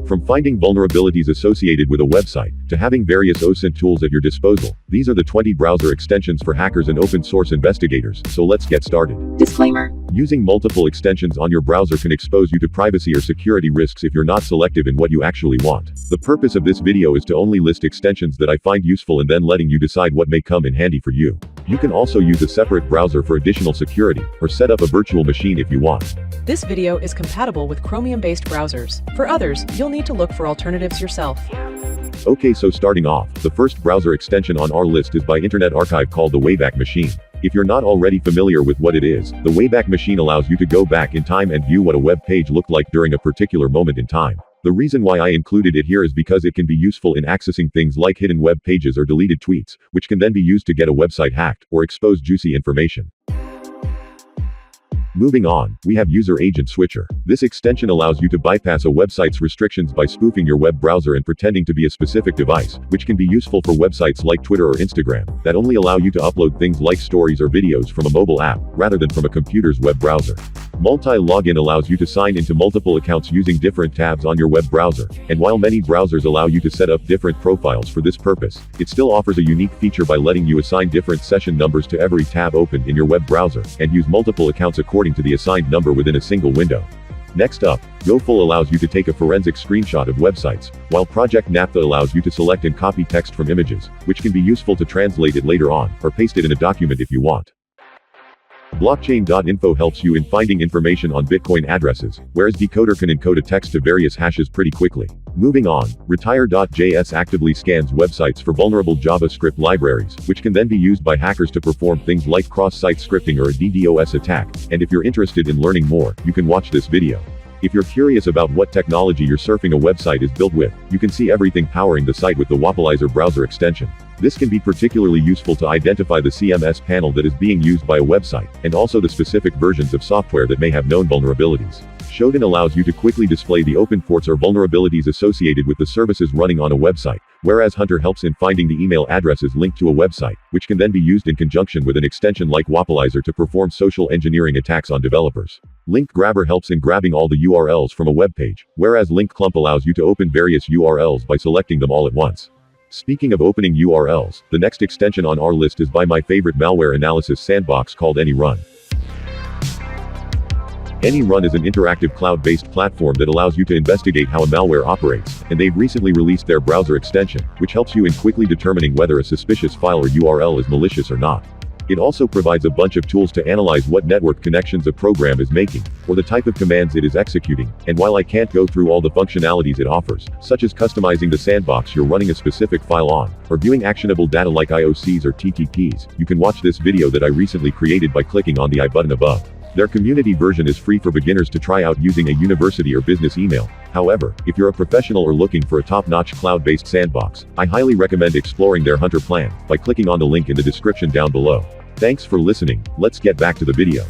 From finding vulnerabilities associated with a website, to having various Osint tools at your disposal, these are the 20 browser extensions for hackers and open source investigators, so let's get started. Disclaimer. Using multiple extensions on your browser can expose you to privacy or security risks if you're not selective in what you actually want. The purpose of this video is to only list extensions that I find useful and then letting you decide what may come in handy for you. You can also use a separate browser for additional security, or set up a virtual machine if you want. This video is compatible with Chromium-based browsers. For others, you'll need to look for alternatives yourself. Okay, so starting off, the first browser extension on our list is by Internet Archive called the Wayback Machine. If you're not already familiar with what it is, the Wayback Machine allows you to go back in time and view what a web page looked like during a particular moment in time. The reason why I included it here is because it can be useful in accessing things like hidden web pages or deleted tweets, which can then be used to get a website hacked, or expose juicy information. Moving on, we have User Agent Switcher. This extension allows you to bypass a website's restrictions by spoofing your web browser and pretending to be a specific device, which can be useful for websites like Twitter or Instagram, that only allow you to upload things like stories or videos from a mobile app, rather than from a computer's web browser. Multi-login allows you to sign into multiple accounts using different tabs on your web browser, and while many browsers allow you to set up different profiles for this purpose, it still offers a unique feature by letting you assign different session numbers to every tab opened in your web browser, and use multiple accounts according to the assigned number within a single window. Next up, GoFull allows you to take a forensic screenshot of websites, while Project Naphtha allows you to select and copy text from images, which can be useful to translate it later on, or paste it in a document if you want. Blockchain.info helps you in finding information on Bitcoin addresses, whereas Decoder can encode a text to various hashes pretty quickly. Moving on, Retire.js actively scans websites for vulnerable JavaScript libraries, which can then be used by hackers to perform things like cross-site scripting or a DDoS attack, and if you're interested in learning more, you can watch this video. If you're curious about what technology your surfing a website is built with, you can see everything powering the site with the Wappleizer browser extension. This can be particularly useful to identify the CMS panel that is being used by a website, and also the specific versions of software that may have known vulnerabilities. Shodan allows you to quickly display the open ports or vulnerabilities associated with the services running on a website, whereas Hunter helps in finding the email addresses linked to a website, which can then be used in conjunction with an extension like Wappleizer to perform social engineering attacks on developers. Link Grabber helps in grabbing all the URLs from a web page, whereas Link Clump allows you to open various URLs by selecting them all at once. Speaking of opening URLs, the next extension on our list is by my favorite malware analysis sandbox called AnyRun. AnyRun is an interactive cloud-based platform that allows you to investigate how a malware operates, and they've recently released their browser extension, which helps you in quickly determining whether a suspicious file or URL is malicious or not. It also provides a bunch of tools to analyze what network connections a program is making, or the type of commands it is executing, and while I can't go through all the functionalities it offers, such as customizing the sandbox you're running a specific file on, or viewing actionable data like IOCs or TTPs, you can watch this video that I recently created by clicking on the I button above. Their community version is free for beginners to try out using a university or business email. However, if you're a professional or looking for a top-notch cloud-based sandbox, I highly recommend exploring their Hunter plan by clicking on the link in the description down below. Thanks for listening. Let's get back to the video.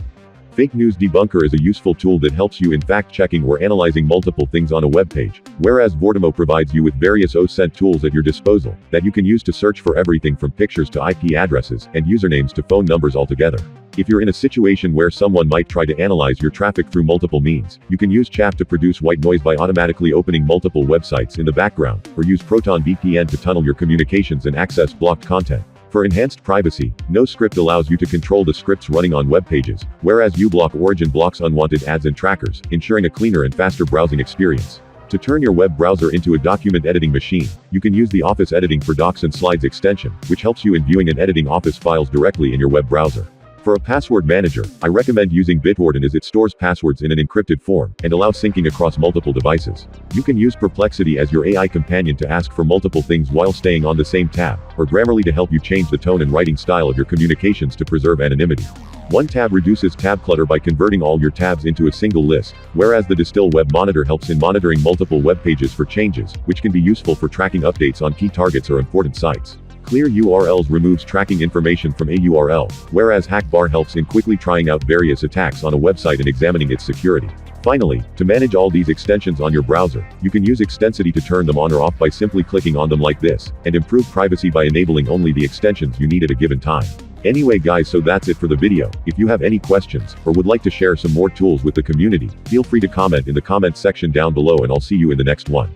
Fake News Debunker is a useful tool that helps you in fact-checking or analyzing multiple things on a web page, whereas Vortimo provides you with various Osint tools at your disposal that you can use to search for everything from pictures to IP addresses and usernames to phone numbers altogether. If you're in a situation where someone might try to analyze your traffic through multiple means, you can use Chaff to produce white noise by automatically opening multiple websites in the background, or use Proton VPN to tunnel your communications and access blocked content. For enhanced privacy, NoScript allows you to control the scripts running on web pages, whereas uBlock Origin blocks unwanted ads and trackers, ensuring a cleaner and faster browsing experience. To turn your web browser into a document editing machine, you can use the Office Editing for Docs and Slides extension, which helps you in viewing and editing Office files directly in your web browser. For a password manager, I recommend using Bitwarden as it stores passwords in an encrypted form, and allows syncing across multiple devices. You can use Perplexity as your AI companion to ask for multiple things while staying on the same tab, or Grammarly to help you change the tone and writing style of your communications to preserve anonymity. One tab reduces tab clutter by converting all your tabs into a single list, whereas the Distill Web Monitor helps in monitoring multiple web pages for changes, which can be useful for tracking updates on key targets or important sites. Clear URLs removes tracking information from a URL, whereas Hackbar helps in quickly trying out various attacks on a website and examining its security. Finally, to manage all these extensions on your browser, you can use Extensity to turn them on or off by simply clicking on them like this, and improve privacy by enabling only the extensions you need at a given time. Anyway guys, so that's it for the video. If you have any questions, or would like to share some more tools with the community, feel free to comment in the comments section down below and I'll see you in the next one.